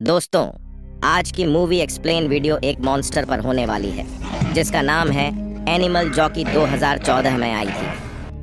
दोस्तों, आज की मूवी एक्सप्लेन वीडियो एक मॉन्स्टर पर होने वाली है जिसका नाम है एनिमल जॉकी 2014 में आई थी।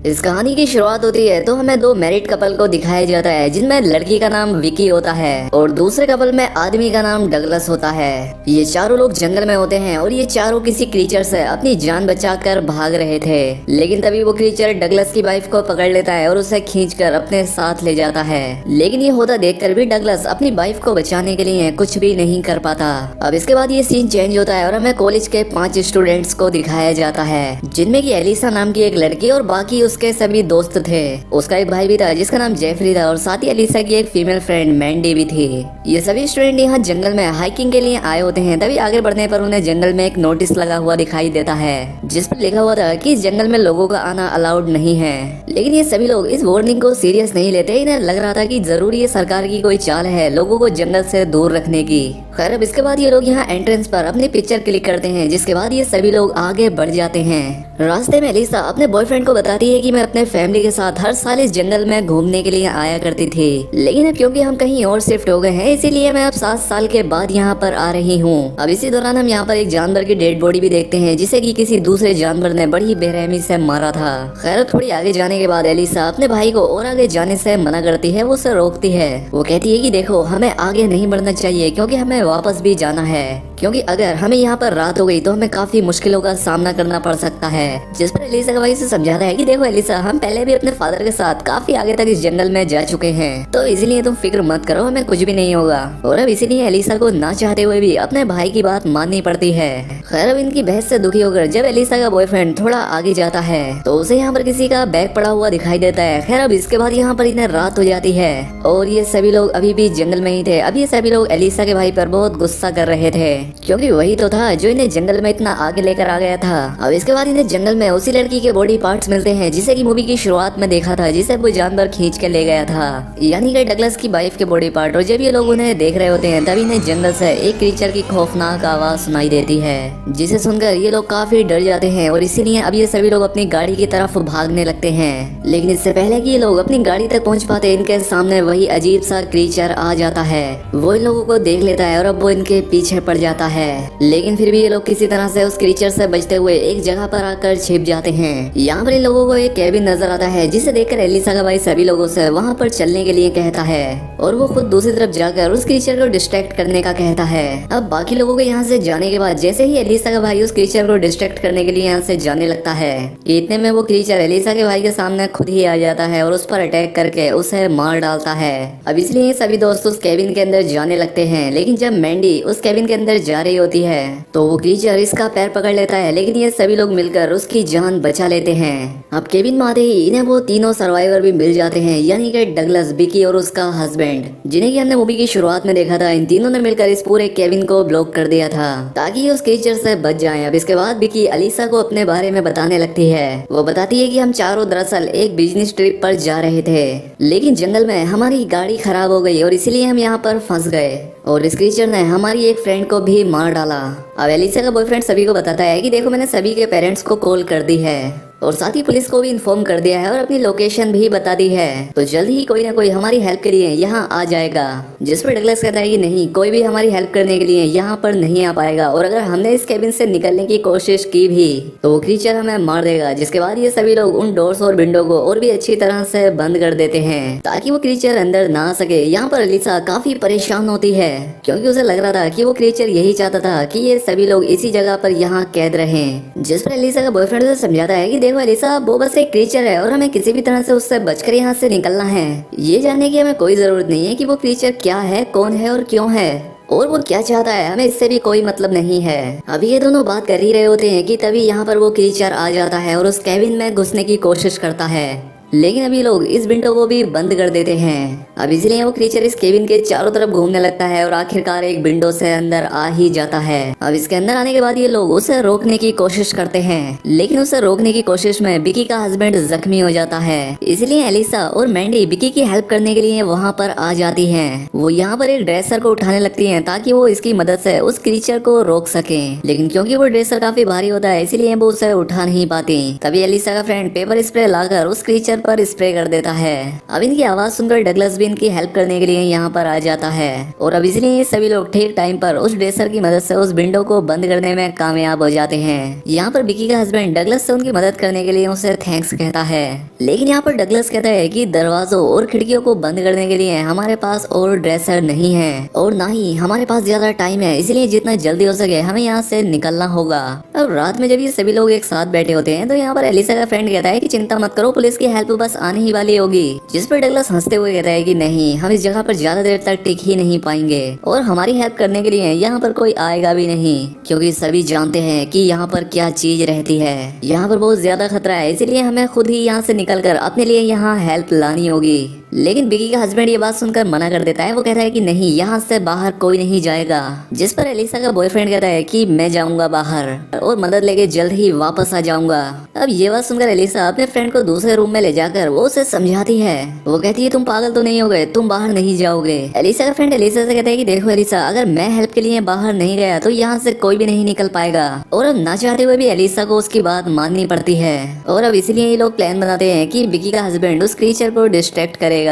इस कहानी की शुरुआत होती है तो हमें दो मैरिड कपल को दिखाया जाता है जिनमें लड़की का नाम विकी होता है और दूसरे कपल में आदमी का नाम डगलस होता है। ये चारों लोग जंगल में होते हैं और ये चारों किसी क्रीचर से अपनी जान बचाकर भाग रहे थे, लेकिन तभी वो क्रीचर डगलस की वाइफ को पकड़ लेता है और उसे खींचकर अपने साथ ले जाता है। लेकिन ये होता देखकर भी डगलस अपनी वाइफ को बचाने के लिए कुछ भी नहीं कर पाता। अब इसके बाद ये सीन चेंज होता है और हमें कॉलेज के 5 स्टूडेंट्स को दिखाया जाता है जिनमें की एलिसा नाम की एक लड़की और बाकी उसके सभी दोस्त थे। उसका एक भाई भी था जिसका नाम जेफरी था और साथ ही एलिसा की एक फीमेल फ्रेंड मैंडी भी थी। ये सभी स्टूडेंट यहाँ जंगल में हाइकिंग के लिए आए होते हैं। तभी आगे बढ़ने पर उन्हें जंगल में एक नोटिस लगा हुआ दिखाई देता है जिस पर लिखा हुआ था कि इस जंगल में लोगों का आना अलाउड नहीं है। लेकिन ये सभी लोग इस वार्निंग को सीरियस नहीं लेते। इन्हें लग रहा था कि जरूर ये सरकार की कोई चाल है लोगों को जंगल से दूर रखने की। खैर अब इसके बाद ये लोग यहाँ एंट्रेंस पर अपनी पिक्चर क्लिक करते हैं जिसके बाद ये सभी लोग आगे बढ़ जाते हैं। रास्ते में एलिसा अपने बॉयफ्रेंड को बताती है कि मैं अपने फैमिली के साथ हर साल इस जंगल में घूमने के लिए आया करती थी, लेकिन अब क्योंकि हम कहीं और शिफ्ट हो गए हैं इसीलिए मैं अब 7 साल के बाद यहाँ पर आ रही हूँ। अब इसी दौरान हम यहाँ पर एक जानवर की डेड बॉडी भी देखते हैं जिसे कि किसी दूसरे जानवर ने बड़ी बेरहमी से मारा था। खैर थोड़ी आगे जाने के बाद एलिसा अपने भाई को और आगे जाने से मना करती है, वो उसे रोकती है। वो कहती है कि देखो हमें आगे नहीं बढ़ना चाहिए क्योंकि हमें वापस भी जाना है, क्योंकि अगर हमें यहाँ पर रात हो गई तो हमें काफी मुश्किलों का सामना करना पड़ सकता है। जिस पर एलिसा का भाई से समझाता है कि देखो एलिसा हम पहले भी अपने फादर के साथ काफी आगे तक इस जंगल में जा चुके हैं, तो इसलिए तुम फिक्र मत करो, हमें कुछ भी नहीं होगा। और अब इसीलिए एलिसा को ना चाहते हुए भी अपने भाई की बात माननी पड़ती है। खैर अब इनकी बहस से दुखी होकर जब एलिसा का बॉयफ्रेंड थोड़ा आगे जाता है तो उसे यहाँ पर किसी का बैग पड़ा हुआ दिखाई देता है। खैर अब इसके बाद यहाँ पर इन्हें रात हो जाती है और ये सभी लोग अभी भी जंगल में ही थे। अब ये सभी लोग एलिसा के भाई पर बहुत गुस्सा कर रहे थे क्योंकि वही तो था जो इन्हें जंगल में इतना आगे लेकर आ गया था। अब इसके बाद इन्हें जंगल में उसी लड़की के बॉडी पार्ट्स मिलते हैं जिसे की मूवी की शुरुआत में देखा था, जिसे वो जानवर खींच के ले गया था, यानी कि डगलस की वाइफ के बॉडी पार्ट। और जब ये लोग उन्हें देख रहे होते हैं तभी इन्हें जंगल से एक क्रीचर की खौफनाक आवाज सुनाई देती है जिसे सुनकर ये लोग काफी डर जाते हैं और इसीलिए अब ये सभी लोग अपनी गाड़ी की तरफ भागने लगते हैं। लेकिन इससे पहले कि ये लोग अपनी गाड़ी तक पहुंच पाते इनके सामने वही अजीब सा क्रीचर आ जाता है। वो इन लोगों को देख लेता है और अब वो इनके पीछे पड़ जाता है, लेकिन फिर भी ये लोग किसी तरह से उस क्रीचर से बचते हुए एक जगह पर आकर छिप जाते हैं। यहाँ पर इन लोगों को एक केबिन नजर आता है जिसे देखकर एलिसा का भाई सभी लोगों से वहाँ पर चलने के लिए कहता है और वो खुद दूसरी तरफ जाकर उस क्रीचर को डिस्ट्रैक्ट करने का कहता है। अब बाकी लोगों को यहाँ से जाने के बाद जैसे ही एलिसा का भाई उस क्रीचर को डिस्ट्रैक्ट करने के लिए यहाँ से जाने लगता है, इतने में वो क्रीचर एलिसा के भाई के सामने खुद ही आ जाता है और उस पर अटैक करके उसे मार डालता है। अब इसलिए सभी दोस्त उस केबिन के अंदर जाने लगते हैं, लेकिन जब मैंडी उस केबिन के अंदर जा रही होती है तो वो क्रीचर इसका पैर पकड़ लेता है, लेकिन ये सभी लोग मिलकर उसकी जान बचा लेते हैं। अब केबिन में आते ही इन्हें वो तीनों सर्वाइवर भी मिल जाते हैं, यानी कि डगलस, बिकी और उसका हस्बैंड, जिन्हें कि हमने मूवी की शुरुआत में देखा था। इन तीनों ने मिलकर इस पूरे केबिन को ब्लॉक कर दिया था ताकि उस क्रीचर से बच जाएं। अब इसके बाद बिकी एलिसा को अपने बारे में बताने लगती है। वो बताती है कि हम चारों दरअसल एक बिजनेस ट्रिप पर जा रहे थे, लेकिन जंगल में हमारी गाड़ी खराब हो गई और इसीलिए हम यहाँ पर फंस गए और इस क्रीचर ने हमारी एक फ्रेंड को भी मार डाला। अब एलिसा का बॉयफ्रेंड सभी को बताता है कि देखो मैंने सभी के पेरेंट्स को कॉल कर दी है और साथ ही पुलिस को भी इन्फॉर्म कर दिया है और अपनी लोकेशन भी बता दी है, तो जल्द ही कोई ना कोई हमारी हेल्प के लिए यहाँ आ जाएगा। जिस पर डगलस कहता है कि नहीं, कोई भी हमारी हेल्प करने के लिए यहाँ पर नहीं आ पाएगा और अगर हमने इस केबिन से निकलने की कोशिश की भी तो वो क्रीचर हमें मार देगा। जिसके बाद ये सभी लोग उन डोर्स और विंडो को और भी अच्छी तरह से बंद कर देते हैं ताकि वो क्रीचर अंदर ना आ सके। यहाँ पर एलिसा काफी परेशान होती है क्योंकि उसे लग रहा था कि वो क्रीचर यही चाहता था कि ये सभी लोग इसी जगह पर यहाँ कैद रहे। जिस पर एलिसा का बॉयफ्रेंड उसे समझाता है कि देखो एलिसा, वो बस एक क्रीचर है और हमें किसी भी तरह से उससे बचकर यहाँ से निकलना है। ये जानने की हमें कोई जरूरत नहीं है कि वो क्रीचर क्या है, कौन है और क्यों है और वो क्या चाहता है, हमें इससे भी कोई मतलब नहीं है। अभी ये दोनों बात कर ही रहे होते हैं कि तभी यहाँ पर वो क्रीचर आ जाता है और उस केबिन में घुसने की कोशिश करता है, लेकिन अभी लोग इस विंडो को भी बंद कर देते हैं। अब इसलिए वो क्रीचर इस केबिन के चारों तरफ घूमने लगता है और आखिरकार एक विंडो से अंदर आ ही जाता है। अब इसके अंदर आने के बाद ये लोग उसे रोकने की कोशिश करते हैं, लेकिन उसे रोकने की कोशिश में बिकी का हस्बैंड जख्मी हो जाता है। इसलिए एलिसा और मैंडी बिकी की हेल्प करने के लिए वहाँ पर आ जाती है। वो यहाँ पर एक ड्रेसर को उठाने लगती है ताकि वो इसकी मदद से उस क्रीचर को रोक सके, लेकिन क्योंकि वो ड्रेसर काफी भारी होता है इसलिए वो उसे उठा नहीं पाती। तभी एलिसा का फ्रेंड पेपर स्प्रे लाकर उस क्रीचर पर स्प्रे कर देता है। अब इनकी आवाज सुनकर डगलस भी इनकी हेल्प करने के लिए यहाँ पर आ जाता है और अब इसलिए ये सभी लोग ठीक टाइम पर उस ड्रेसर की मदद से उस विंडो को बंद करने में कामयाब हो जाते हैं। यहाँ पर विकी का हस्बैंड डगलस से उनकी मदद करने के लिए उसे थैंक्स कहता है, लेकिन यहाँ पर डगलस कहता है कि दरवाजों और खिड़कियों को बंद करने के लिए हमारे पास और ड्रेसर नहीं है और ना ही हमारे पास ज्यादा टाइम है, इसलिए जितना जल्दी हो सके हमें यहाँ से निकलना होगा। अब रात में जब ये सभी लोग एक साथ बैठे होते हैं तो यहाँ पर एलिसा का फ्रेंड कहता है कि चिंता मत करो, पुलिस की हेल्प बस आने ही वाली होगी। जिस पर डगलस हंसते हुए कहता है कि नहीं, हम इस जगह पर ज्यादा देर तक टिक ही नहीं पाएंगे और हमारी हेल्प करने के लिए यहाँ पर कोई आएगा भी नहीं, क्योंकि सभी जानते हैं कि यहाँ पर क्या चीज रहती है। यहाँ पर बहुत ज्यादा खतरा है, इसलिए हमें खुद ही यहाँ से निकलकर अपने लिए यहाँ हेल्प लानी होगी। लेकिन विकी का हस्बैंड ये बात सुनकर मना कर देता है। वो कहता है कि नहीं, यहाँ से बाहर कोई नहीं जाएगा। जिस पर एलिसा का बॉयफ्रेंड कहता है कि मैं जाऊंगा बाहर और मदद लेके जल्द ही वापस आ जाऊंगा। अब ये बात सुनकर एलिसा अपने फ्रेंड को दूसरे रूम में ले जाकर वो उसे समझाती है। वो कहती है तुम पागल तो नहीं हो गए, तुम बाहर नहीं जाओगे। एलिसा का फ्रेंड एलिसा से कहता है कि देखो एलिसा, अगर मैं हेल्प के लिए बाहर नहीं गया तो यहाँ से कोई भी नहीं निकल पाएगा। और अब ना चाहते हुए भी एलिसा को उसकी बात माननी पड़ती है और अब इसलिए ये लोग प्लान बनाते हैं कि विकी का हस्बैंड उस क्रीचर को डिस्ट्रैक्ट करेगा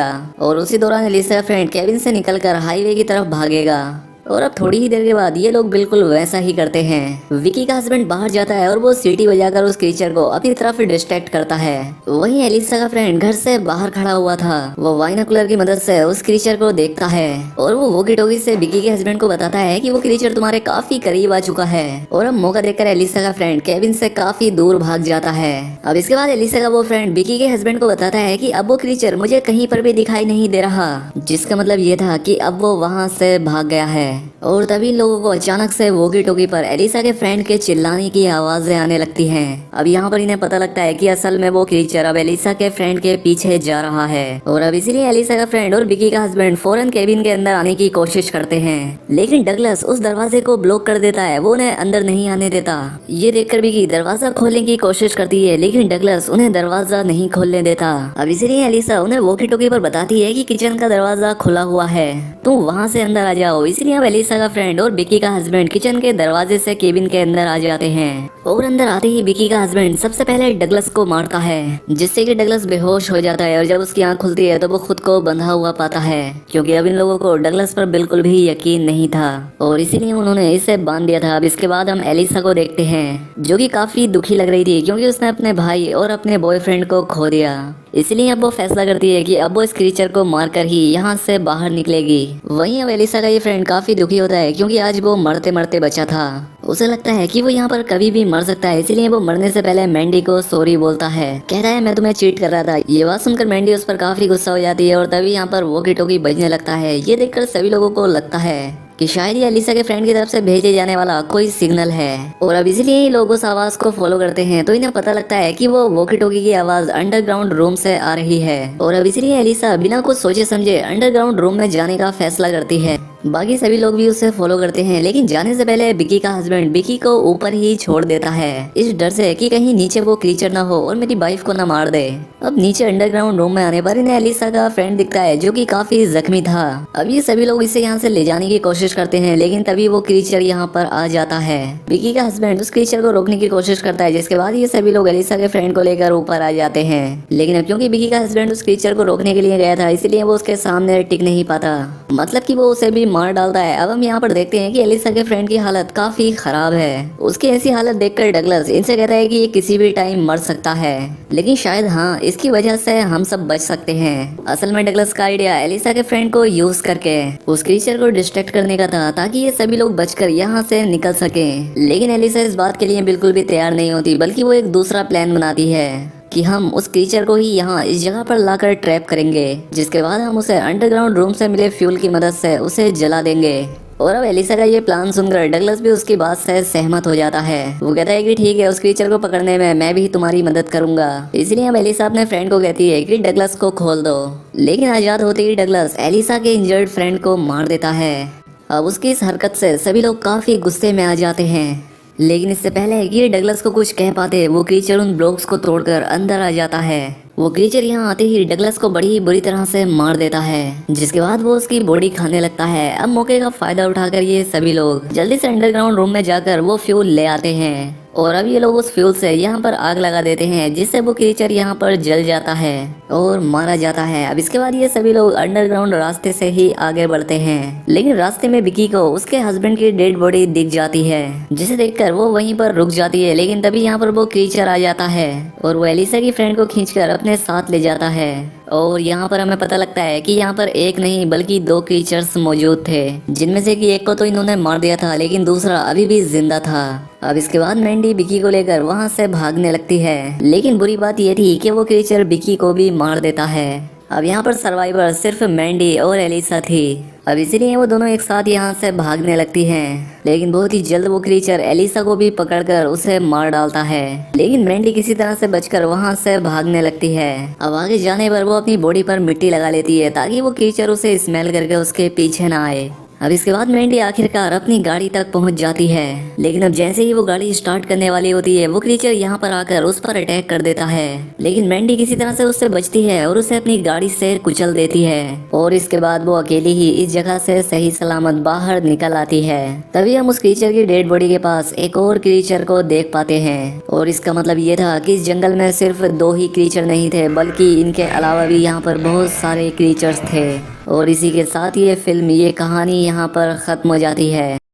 और उसी दौरान एलिसा का फ्रेंड केविन से निकलकर हाईवे की तरफ भागेगा। और अब थोड़ी ही देर के बाद ये लोग बिल्कुल वैसा ही करते हैं। विकी का हस्बैंड बाहर जाता है और वो सीटी बजाकर उस क्रीचर को अपनी तरफ डिस्ट्रैक्ट करता है। वहीं एलिसा का फ्रेंड घर से बाहर खड़ा हुआ था। वो बाइनोकुलर की मदद से उस क्रीचर को देखता है और वो वॉकी टॉकी से विकी के हस्बैंड को बताता है कि वो क्रीचर तुम्हारे काफी करीब आ चुका है। और अब मौका देखकर एलिसा का फ्रेंड केविन से काफी दूर भाग जाता है। अब इसके बाद एलिसा का वो फ्रेंड विकी के हस्बैंड को बताता है कि अब वो क्रीचर मुझे कहीं पर भी दिखाई नहीं दे रहा, जिसका मतलब ये था कि अब वो वहाँ से भाग गया है। और तभी लोगों को अचानक से वॉकी टॉकी पर एलिसा के फ्रेंड के चिल्लाने की आवाजें आने लगती हैं। अब यहाँ पर इन्हें पता लगता है कि असल में वो क्रीचर अब एलिसा के फ्रेंड के पीछे जा रहा है और अब इसीलिए एलिसा का फ्रेंड और विकी का हस्बैंड फौरन केबिन के अंदर आने की कोशिश करते हैं, लेकिन डगलस उस दरवाजे को ब्लॉक कर देता है। वो उन्हें अंदर नहीं आने देता। ये देखकर विकी दरवाजा खोलने की कोशिश करती है, लेकिन डगलस उन्हें दरवाजा नहीं खोलने देता। अब इसीलिए एलिसा उन्हें वॉकी टॉकी पर बताती है कि किचन का दरवाजा खुला हुआ है, तुम वहाँ से अंदर आ जाओ। इसलिए अब एलिसा का फ्रेंड और विकी का हस्बैंड किचन के दरवाजे से केबिन के अंदर आ जाते हैं और अंदर आते ही विकी का हस्बैंड सबसे पहले डगलस को मारता है, जिससे कि डगलस बेहोश हो जाता है और जब उसकी आंख खुलती है तो वो खुद को बंधा हुआ पाता है, क्योंकि अब इन लोगों को डगलस पर बिल्कुल भी यकीन नहीं था और इसीलिए उन्होंने इसे बांध दिया था। अब इसके बाद हम एलिसा को देखते हैं, जो कि काफी दुखी लग रही थी क्योंकि उसने अपने भाई और अपने बॉयफ्रेंड को खो दिया। इसलिए अब वो फैसला करती है कि अब वो इस क्रीचर को मारकर ही यहाँ से बाहर निकलेगी। वहीं अब एलिसा का ये फ्रेंड काफी दुखी होता है क्योंकि आज वो मरते मरते बचा था। उसे लगता है कि वो यहाँ पर कभी भी मर सकता है, इसीलिए वो मरने से पहले मैंडी को सॉरी बोलता है। कहता है मैं तुम्हें चीट कर रहा था। ये बात सुनकर मैंडी उस पर काफी गुस्सा हो जाती है और तभी यहाँ पर वॉकी टॉकी बजने लगता है। ये देखकर सभी लोगों को लगता है कि शायद ये एलिसा के फ्रेंड की तरफ से भेजे जाने वाला कोई सिग्नल है और अब इसलिए लोग उस आवाज को फॉलो करते हैं। तो इन्हें पता लगता है कि वो वॉकी टॉकी की आवाज अंडरग्राउंड रूम से आ रही है और अब इसलिए एलिसा बिना कुछ सोचे समझे अंडरग्राउंड रूम में जाने का फैसला करती है। बाकी सभी लोग भी उसे फॉलो करते हैं, लेकिन जाने से पहले विकी का हस्बैंड विकी को ऊपर ही छोड़ देता है, इस डर से कि कहीं नीचे वो क्रीचर ना हो और मेरी वाइफ को ना मार दे। अब नीचे अंडरग्राउंड रूम में आने पर इन्हें एलिसा का फ्रेंड दिखता है, जो कि काफी जख्मी था। अब ये सभी लोग इसे यहाँ से ले जाने की कोशिश करते हैं, लेकिन तभी वो क्रीचर यहाँ पर आ जाता है। विकी का हस्बैंड उस क्रीचर को रोकने की कोशिश करता है, जिसके बाद ये सभी लोग एलिसा के फ्रेंड को लेकर ऊपर आ जाते हैं। लेकिन अब क्योंकि विकी का हस्बैंड उस क्रीचर को रोकने के लिए गया था, इसलिए वो उसके सामने टिक नहीं पाता, मतलब कि वो उसे भी मार डालता है। अब हम यहाँ पर देखते हैं कि एलिसा के फ्रेंड की हालत काफी खराब है। उसकी ऐसी हालत देखकर डगलस इनसे कहता है कि ये किसी भी टाइम मर सकता है, लेकिन शायद हाँ, इसकी वजह से हम सब बच सकते हैं। असल में डगलस का आइडिया एलिसा के फ्रेंड को यूज करके उस क्रीचर को डिस्ट्रैक्ट करने का था, ताकि ये सभी लोग बचकर यहाँ से निकल सके। लेकिन एलिसा इस बात के लिए बिल्कुल भी तैयार नहीं होती, बल्कि वो एक दूसरा प्लान बनाती है कि हम उस क्रीचर को ही यहाँ इस जगह पर लाकर ट्रैप करेंगे, जिसके बाद हम उसे अंडरग्राउंड रूम से मिले फ्यूल की मदद से उसे जला देंगे। और अब एलिसा का ये प्लान सुनकर डगलस भी उसकी बात से सहमत हो जाता है। वो कहता है कि ठीक है, उस क्रीचर को पकड़ने में मैं भी तुम्हारी मदद करूंगा। इसलिए अब एलिसा अपने फ्रेंड को कहती है कि डगलस को खोल दो, लेकिन आजाद होते ही डगलस एलिसा के इंजर्ड फ्रेंड को मार देता है। अब उसकी इस हरकत से सभी लोग काफी गुस्से में आ जाते हैं, लेकिन इससे पहले कि डगलस को कुछ कह पाते, वो क्रीचर उन ब्लॉक्स को तोड़कर अंदर आ जाता है। वो क्रीचर यहाँ आते ही डगलस को बड़ी बुरी तरह से मार देता है, जिसके बाद वो उसकी बॉडी खाने लगता है। अब मौके का फायदा उठाकर ये सभी लोग जल्दी से अंडरग्राउंड रूम में जाकर वो फ्यूल ले आते हैं और अब ये लोग उस फ्यूल से यहाँ पर आग लगा देते हैं, जिससे वो क्रीचर यहाँ पर जल जाता है और मारा जाता है। अब इसके बाद ये सभी लोग अंडरग्राउंड रास्ते से ही आगे बढ़ते हैं, लेकिन रास्ते में विकी को उसके हस्बैंड की डेड बॉडी दिख जाती है, जिसे देखकर वो वहीं पर रुक जाती है। लेकिन तभी यहाँ पर वो क्रीचर आ जाता है और वो एलिसा की फ्रेंड को खींचकर अपने साथ ले जाता है। और यहाँ पर हमें पता लगता है कि यहाँ पर एक नहीं बल्कि दो क्रीचर्स मौजूद थे, जिनमें से कि एक को तो इन्होंने मार दिया था, लेकिन दूसरा अभी भी जिंदा था। अब इसके बाद मैंडी विकी को लेकर वहाँ से भागने लगती है, लेकिन बुरी बात ये थी कि वो क्रीचर विकी को भी मार देता है। अब यहाँ पर सर्वाइवर सिर्फ मैंडी और एलिसा थी। अब इसीलिए वो दोनों एक साथ यहाँ से भागने लगती हैं, लेकिन बहुत ही जल्द वो क्रीचर एलिसा को भी पकड़कर उसे मार डालता है। लेकिन मैंडी किसी तरह से बचकर वहाँ से भागने लगती है। अब आगे जाने पर वो अपनी बॉडी पर मिट्टी लगा लेती है, ताकि वो क्रीचर उसे स्मेल करके उसके पीछे ना आए। अब इसके बाद मैंडी आखिरकार अपनी गाड़ी तक पहुंच जाती है, लेकिन अब जैसे ही वो गाड़ी स्टार्ट करने वाली होती है, वो क्रीचर यहाँ पर आकर उस पर अटैक कर देता है। लेकिन मैंडी किसी तरह से उससे बचती है और उसे अपनी गाड़ी से कुचल देती है, और इसके बाद वो अकेली ही इस जगह से सही सलामत बाहर निकल आती है। तभी हम उस क्रीचर की डेड बॉडी के पास एक और क्रीचर को देख पाते हैं, और इसका मतलब ये था कि इस जंगल में सिर्फ दो ही क्रीचर नहीं थे, बल्कि इनके अलावा भी यहाँ पर बहुत सारे क्रीचर्स थे। और इसी के साथ ये फिल्म, ये कहानी यहाँ पर ख़त्म हो जाती है।